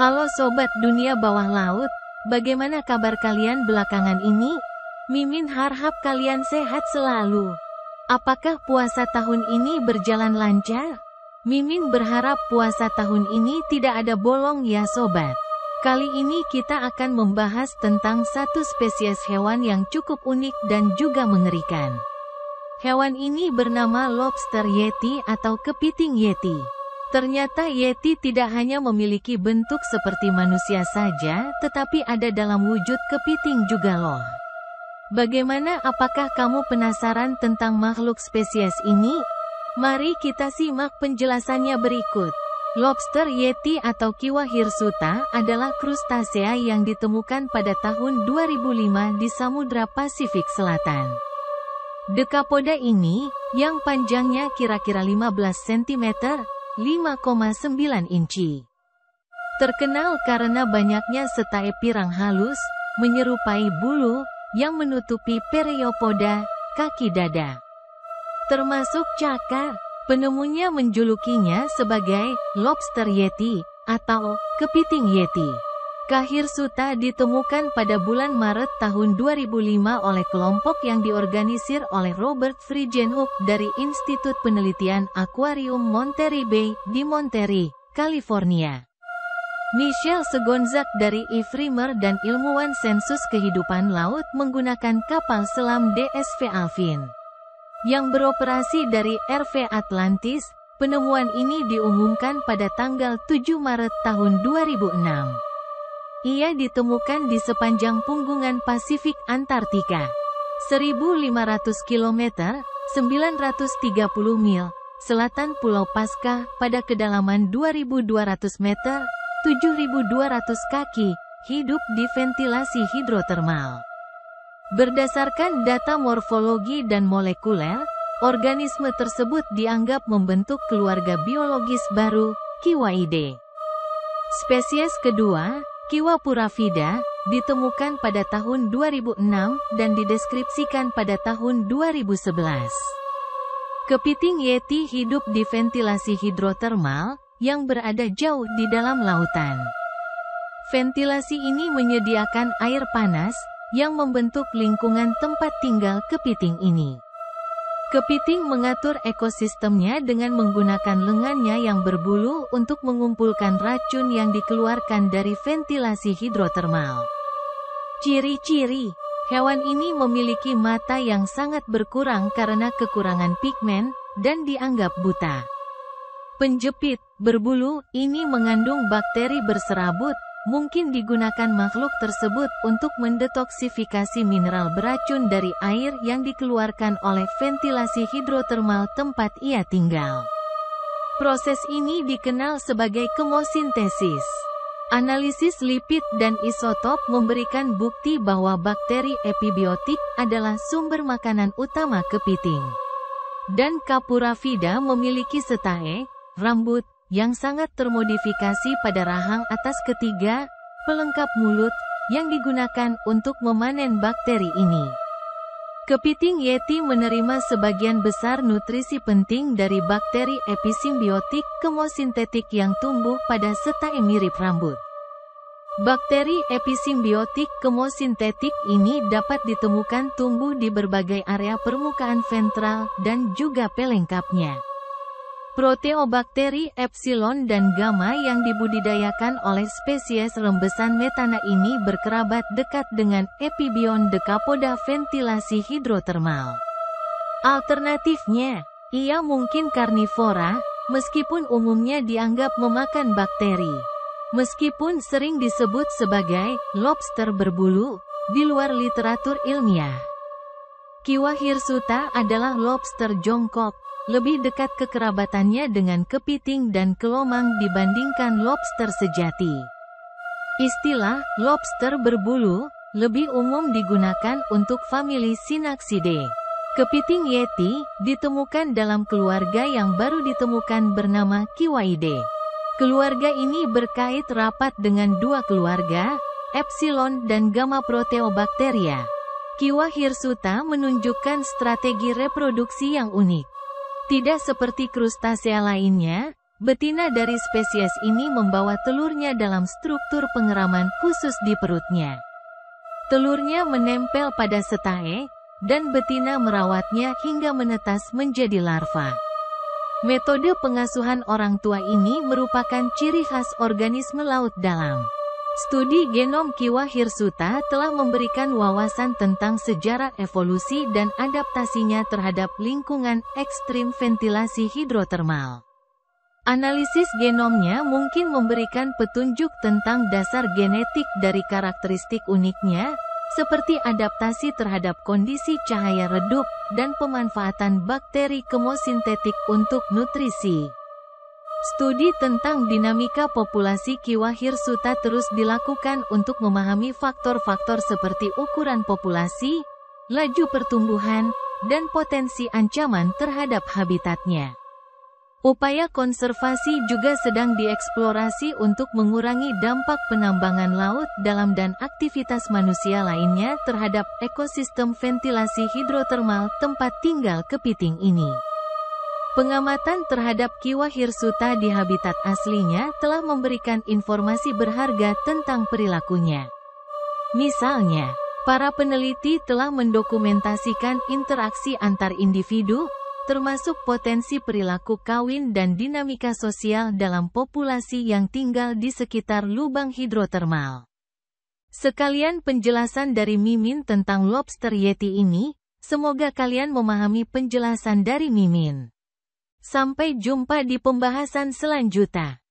Halo Sobat Dunia Bawah Laut, bagaimana kabar kalian belakangan ini? Mimin harap kalian sehat selalu. Apakah puasa tahun ini berjalan lancar? Mimin berharap puasa tahun ini tidak ada bolong ya Sobat. Kali ini kita akan membahas tentang satu spesies hewan yang cukup unik dan juga mengerikan. Hewan ini bernama lobster yeti atau kepiting yeti. Ternyata yeti tidak hanya memiliki bentuk seperti manusia saja, tetapi ada dalam wujud kepiting juga loh. Bagaimana, apakah kamu penasaran tentang makhluk spesies ini? Mari kita simak penjelasannya berikut. Lobster yeti atau Kiwa hirsuta adalah krustasea yang ditemukan pada tahun 2005 di Samudra Pasifik Selatan. Dekapoda ini, yang panjangnya kira-kira 15 cm, 5,9 inci. Terkenal karena banyaknya setae pirang halus, menyerupai bulu, yang menutupi periopoda, kaki dada. Termasuk cakar, penemunya menjulukinya sebagai lobster yeti, atau kepiting yeti. K. hirsuta ditemukan pada bulan Maret tahun 2005 oleh kelompok yang diorganisir oleh Robert Friedgenhoek dari Institut Penelitian Akuarium Monterey Bay di Monterey, California. Michel Segonzac dari Ifremer dan ilmuwan sensus kehidupan laut menggunakan kapal selam DSV Alvin yang beroperasi dari RV Atlantis. Penemuan ini diumumkan pada tanggal 7 Maret tahun 2006. Ia ditemukan di sepanjang punggungan Pasifik Antartika. 1.500 km, 930 mil, selatan Pulau Pascha, pada kedalaman 2.200 meter, 7.200 kaki, hidup di ventilasi hidrotermal. Berdasarkan data morfologi dan molekuler, organisme tersebut dianggap membentuk keluarga biologis baru, Kiwaidae. Spesies kedua, Kiwa purafida, ditemukan pada tahun 2006 dan dideskripsikan pada tahun 2011. Kepiting yeti hidup di ventilasi hidrotermal, yang berada jauh di dalam lautan. Ventilasi ini menyediakan air panas, yang membentuk lingkungan tempat tinggal kepiting ini. Kepiting mengatur ekosistemnya dengan menggunakan lengannya yang berbulu untuk mengumpulkan racun yang dikeluarkan dari ventilasi hidrotermal. Ciri-ciri: hewan ini memiliki mata yang sangat berkurang karena kekurangan pigmen, dan dianggap buta. Penjepit berbulu ini mengandung bakteri berserabut, mungkin digunakan makhluk tersebut untuk mendetoksifikasi mineral beracun dari air yang dikeluarkan oleh ventilasi hidrotermal tempat ia tinggal. Proses ini dikenal sebagai kemosintesis. Analisis lipid dan isotop memberikan bukti bahwa bakteri epibiotik adalah sumber makanan utama kepiting. Dan K. purafida memiliki setae, rambut, yang sangat termodifikasi pada rahang atas ketiga, pelengkap mulut, yang digunakan untuk memanen bakteri ini. Kepiting yeti menerima sebagian besar nutrisi penting dari bakteri episimbiotik kemosintetik yang tumbuh pada setae mirip rambut. Bakteri episimbiotik kemosintetik ini dapat ditemukan tumbuh di berbagai area permukaan ventral dan juga pelengkapnya. Proteobakteri epsilon dan gamma yang dibudidayakan oleh spesies rembesan metana ini berkerabat dekat dengan epibion dekapoda ventilasi hidrotermal. Alternatifnya, ia mungkin karnivora, meskipun umumnya dianggap memakan bakteri. Meskipun sering disebut sebagai lobster berbulu di luar literatur ilmiah. Kiwa hirsuta adalah lobster jongkok. Lebih dekat kekerabatannya dengan kepiting dan kelomang dibandingkan lobster sejati. Istilah lobster berbulu lebih umum digunakan untuk famili Synaxidae. Kepiting yeti ditemukan dalam keluarga yang baru ditemukan bernama Kiwaidae. Keluarga ini berkait rapat dengan dua keluarga, epsilon dan gamma proteobacteria. Kiwa hirsuta menunjukkan strategi reproduksi yang unik. Tidak seperti krustasea lainnya, Betina dari spesies ini membawa telurnya dalam struktur pengeraman khusus di perutnya. Telurnya menempel pada setae, dan betina merawatnya hingga menetas menjadi larva. Metode pengasuhan orang tua ini merupakan ciri khas organisme laut dalam. Studi genom Kiwa hirsuta telah memberikan wawasan tentang sejarah evolusi dan adaptasinya terhadap lingkungan ekstrim ventilasi hidrotermal. Analisis genomnya mungkin memberikan petunjuk tentang dasar genetik dari karakteristik uniknya, seperti adaptasi terhadap kondisi cahaya redup dan pemanfaatan bakteri kemosintetik untuk nutrisi. Studi tentang dinamika populasi Kiwa hirsuta terus dilakukan untuk memahami faktor-faktor seperti ukuran populasi, laju pertumbuhan, dan potensi ancaman terhadap habitatnya. Upaya konservasi juga sedang dieksplorasi untuk mengurangi dampak penambangan laut dalam dan aktivitas manusia lainnya terhadap ekosistem ventilasi hidrotermal tempat tinggal kepiting ini. Pengamatan terhadap Kiwa hirsuta di habitat aslinya telah memberikan informasi berharga tentang perilakunya. Misalnya, para peneliti telah mendokumentasikan interaksi antar individu, termasuk potensi perilaku kawin dan dinamika sosial dalam populasi yang tinggal di sekitar lubang hidrotermal. Sekalian penjelasan dari Mimin tentang lobster yeti ini, semoga kalian memahami penjelasan dari Mimin. Sampai jumpa di pembahasan selanjutnya.